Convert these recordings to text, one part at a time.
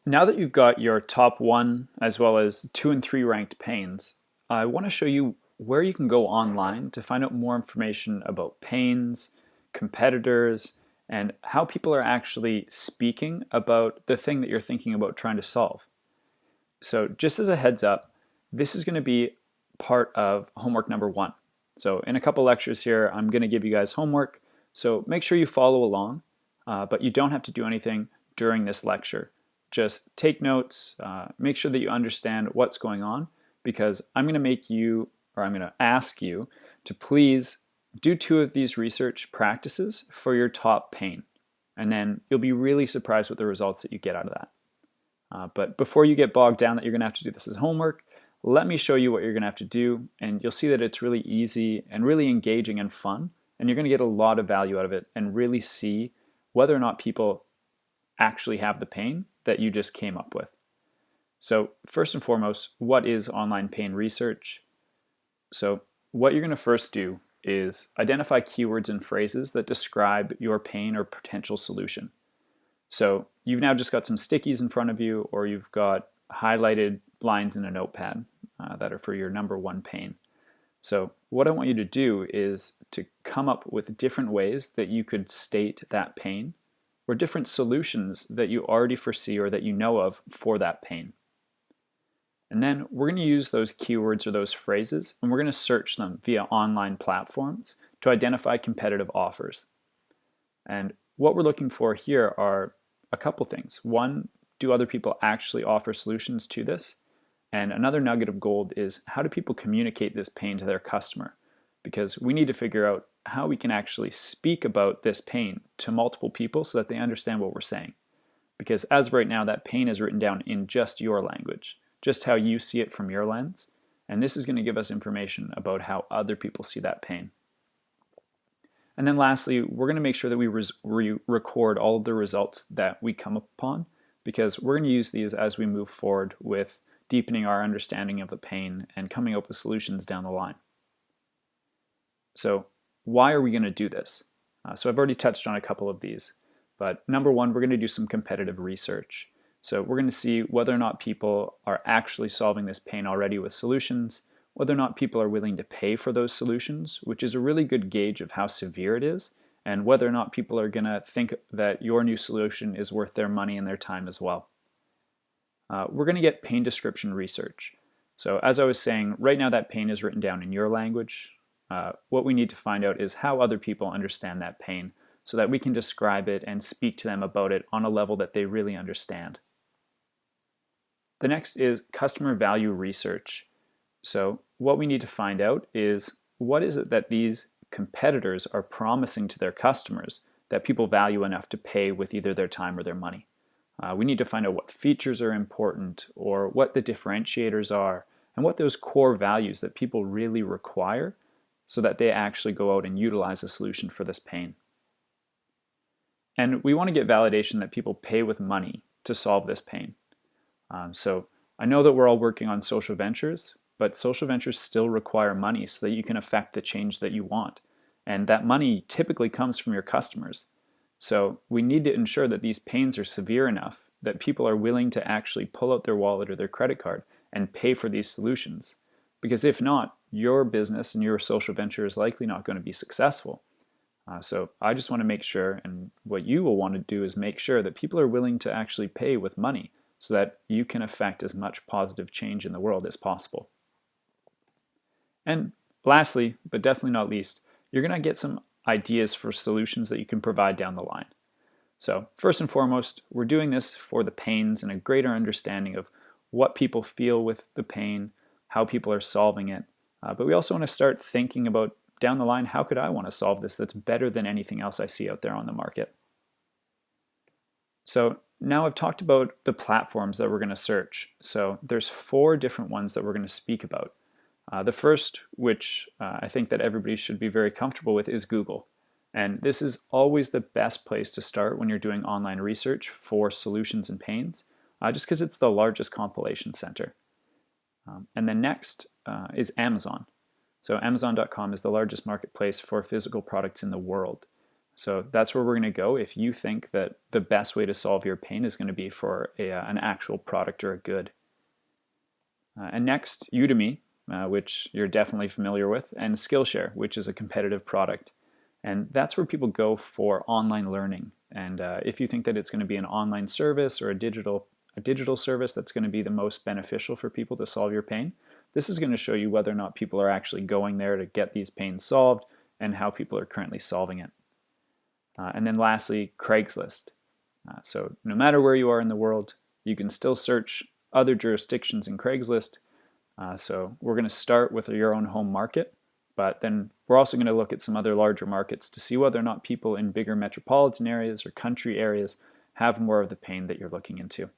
Now that you've got your top 1 as well as 2 and 3 ranked pains, I want to show you where you can go online to find out more information about pains, competitors, and how people are actually speaking about the thing that you're thinking about trying to solve. So just as a heads up, this is going to be part of homework number 1. So in a couple lectures here, I'm going to give you guys homework. So make sure you follow along, but you don't have to do anything during this lecture. Just take notes, make sure that you understand what's going on, because I'm going to ask you to please do 2 of these research practices for your top pain. And then you'll be really surprised with the results that you get out of that. But before you get bogged down that you're going to have to do this as homework, let me show you what you're going to have to do, and you'll see that it's really easy and really engaging and fun, and you're going to get a lot of value out of it and really see whether or not people actually have the pain that you just came up with. So first and foremost, what is online pain research? So what you're going to first do is identify keywords and phrases that describe your pain or potential solution. So you've now just got some stickies in front of you, or you've got highlighted lines in a notepad that are for your number 1 pain. So what I want you to do is to come up with different ways that you could state that pain, or different solutions that you already foresee or that you know of for that pain. And then we're going to use those keywords or those phrases, and we're going to search them via online platforms to identify competitive offers. And what we're looking for here are a couple things. One, do other people actually offer solutions to this? And another nugget of gold is, how do people communicate this pain to their customer? Because we need to figure out how we can actually speak about this pain to multiple people so that they understand what we're saying. Because as of right now, that pain is written down in just your language, just how you see it from your lens. And this is going to give us information about how other people see that pain. And then lastly, we're going to make sure that we record all of the results that we come upon, because we're going to use these as we move forward with deepening our understanding of the pain and coming up with solutions down the line. So why are we going to do this? So I've already touched on a couple of these, but number 1, we're going to do some competitive research. So we're going to see whether or not people are actually solving this pain already with solutions, whether or not people are willing to pay for those solutions, which is a really good gauge of how severe it is, and whether or not people are going to think that your new solution is worth their money and their time as well. We're going to get pain description research. So as I was saying, right now that pain is written down in your language. What we need to find out is how other people understand that pain so that we can describe it and speak to them about it on a level that they really understand. The next is customer value research. So what we need to find out is, what is it that these competitors are promising to their customers that people value enough to pay with either their time or their money? We need to find out what features are important, or what the differentiators are, and what those core values that people really require so that they actually go out and utilize a solution for this pain. And we want to get validation that people pay with money to solve this pain. So I know that we're all working on social ventures, but social ventures still require money so that you can affect the change that you want. And that money typically comes from your customers. So we need to ensure that these pains are severe enough that people are willing to actually pull out their wallet or their credit card and pay for these solutions. Because if not, your business and your social venture is likely not going to be successful. So I just want to make sure, and what you will want to do is make sure that people are willing to actually pay with money so that you can affect as much positive change in the world as possible. And lastly, but definitely not least, you're going to get some ideas for solutions that you can provide down the line. So first and foremost, we're doing this for the pains and a greater understanding of what people feel with the pain, how people are solving it. But we also want to start thinking about down the line, how could I want to solve this that's better than anything else I see out there on the market? So now I've talked about the platforms that we're going to search. So there's 4 different ones that we're going to speak about. The first, which I think that everybody should be very comfortable with, is Google. And this is always the best place to start when you're doing online research for solutions and pains, just because it's the largest compilation center. And then next is Amazon. So Amazon.com is the largest marketplace for physical products in the world. So that's where we're going to go if you think that the best way to solve your pain is going to be for an actual product or a good. And next, Udemy, which you're definitely familiar with, and Skillshare, which is a competitive product. And that's where people go for online learning. And if you think that it's going to be an online service or a digital service that's going to be the most beneficial for people to solve your pain, this is going to show you whether or not people are actually going there to get these pains solved and how people are currently solving it. And then lastly, Craigslist. So no matter where you are in the world, you can still search other jurisdictions in Craigslist. So we're going to start with your own home market, but then we're also going to look at some other larger markets to see whether or not people in bigger metropolitan areas or country areas have more of the pain that you're looking into.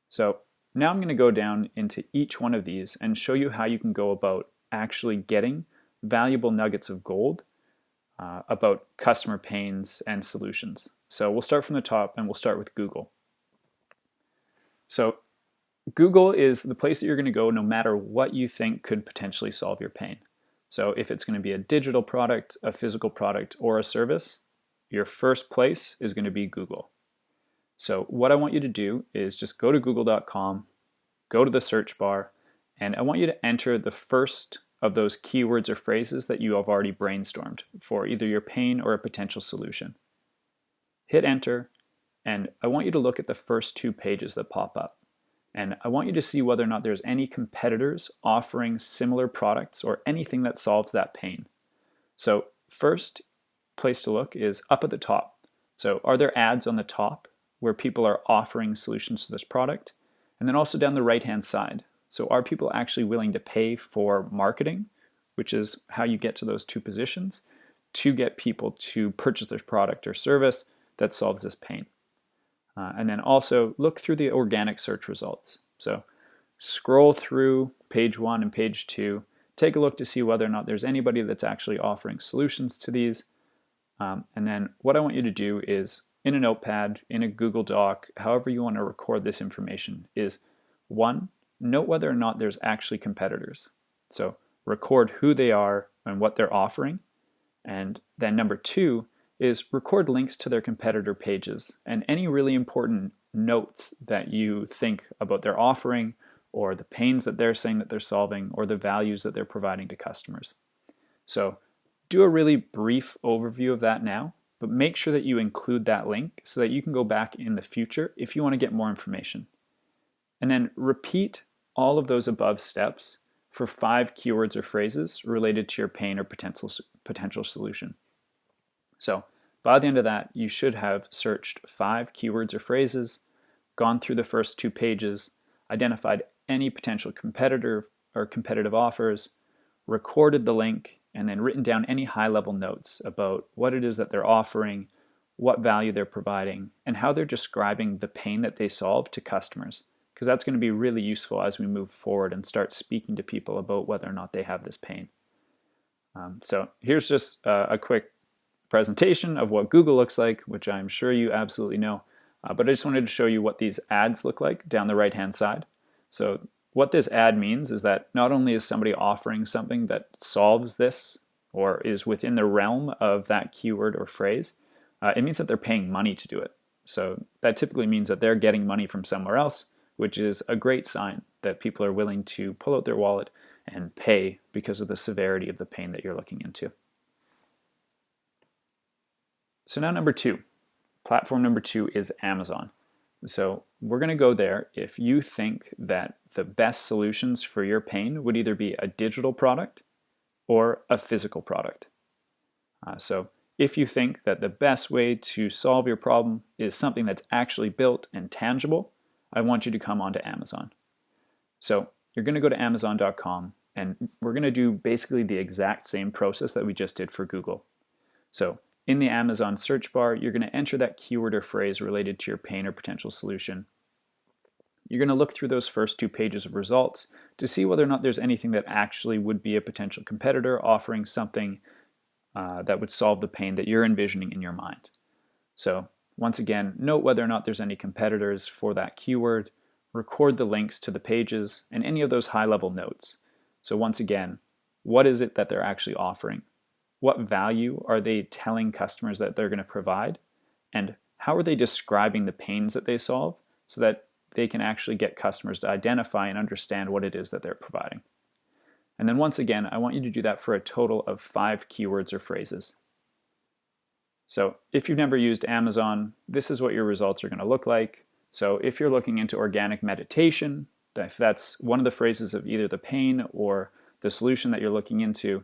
So now I'm going to go down into each one of these and show you how you can go about actually getting valuable nuggets of gold about customer pains and solutions. So we'll start from the top and we'll start with Google. So Google is the place that you're going to go no matter what you think could potentially solve your pain. So if it's going to be a digital product, a physical product, or a service, your first place is going to be Google. So what I want you to do is just go to google.com, go to the search bar, and I want you to enter the first of those keywords or phrases that you have already brainstormed for either your pain or a potential solution. Hit enter, and I want you to look at the first 2 pages that pop up. And I want you to see whether or not there's any competitors offering similar products or anything that solves that pain. So first place to look is up at the top. So are there ads on the top where people are offering solutions to this product? And then also down the right-hand side. So are people actually willing to pay for marketing, which is how you get to those 2 positions, to get people to purchase this product or service that solves this pain? And then also look through the organic search results. So scroll through page 1 and page 2, take a look to see whether or not there's anybody that's actually offering solutions to these. And then what I want you to do is, in a notepad, in a Google Doc, however you want to record this information, is 1, note whether or not there's actually competitors. So record who they are and what they're offering. And then number 2 is record links to their competitor pages and any really important notes that you think about their offering or the pains that they're saying that they're solving or the values that they're providing to customers. So do a really brief overview of that now, but make sure that you include that link so that you can go back in the future if you want to get more information. And then repeat all of those above steps for 5 keywords or phrases related to your pain or potential solution. So by the end of that, you should have searched 5 keywords or phrases, gone through the first 2 pages, identified any potential competitor or competitive offers, recorded the link, and then written down any high-level notes about what it is that they're offering, what value they're providing, and how they're describing the pain that they solve to customers. Because that's going to be really useful as we move forward and start speaking to people about whether or not they have this pain. So here's just a quick presentation of what Google looks like, which I'm sure you absolutely know. But I just wanted to show you what these ads look like down the right-hand side. So what this ad means is that not only is somebody offering something that solves this or is within the realm of that keyword or phrase, it means that they're paying money to do it. So that typically means that they're getting money from somewhere else, which is a great sign that people are willing to pull out their wallet and pay because of the severity of the pain that you're looking into. So now number 2, platform number 2 is Amazon. So we're going to go there if you think that the best solutions for your pain would either be a digital product or a physical product. So if you think that the best way to solve your problem is something that's actually built and tangible, I want you to come onto Amazon. So you're going to go to Amazon.com and we're going to do basically the exact same process that we just did for Google. So in the Amazon search bar, you're going to enter that keyword or phrase related to your pain or potential solution. You're going to look through those first 2 pages of results to see whether or not there's anything that actually would be a potential competitor offering something that would solve the pain that you're envisioning in your mind. So once again, note whether or not there's any competitors for that keyword, record the links to the pages and any of those high-level notes. So once again, what is it that they're actually offering? What value are they telling customers that they're going to provide? And how are they describing the pains that they solve so that they can actually get customers to identify and understand what it is that they're providing? And then once again, I want you to do that for a total of 5 keywords or phrases. So if you've never used Amazon, this is what your results are going to look like. So if you're looking into organic meditation, if that's one of the phrases of either the pain or the solution that you're looking into,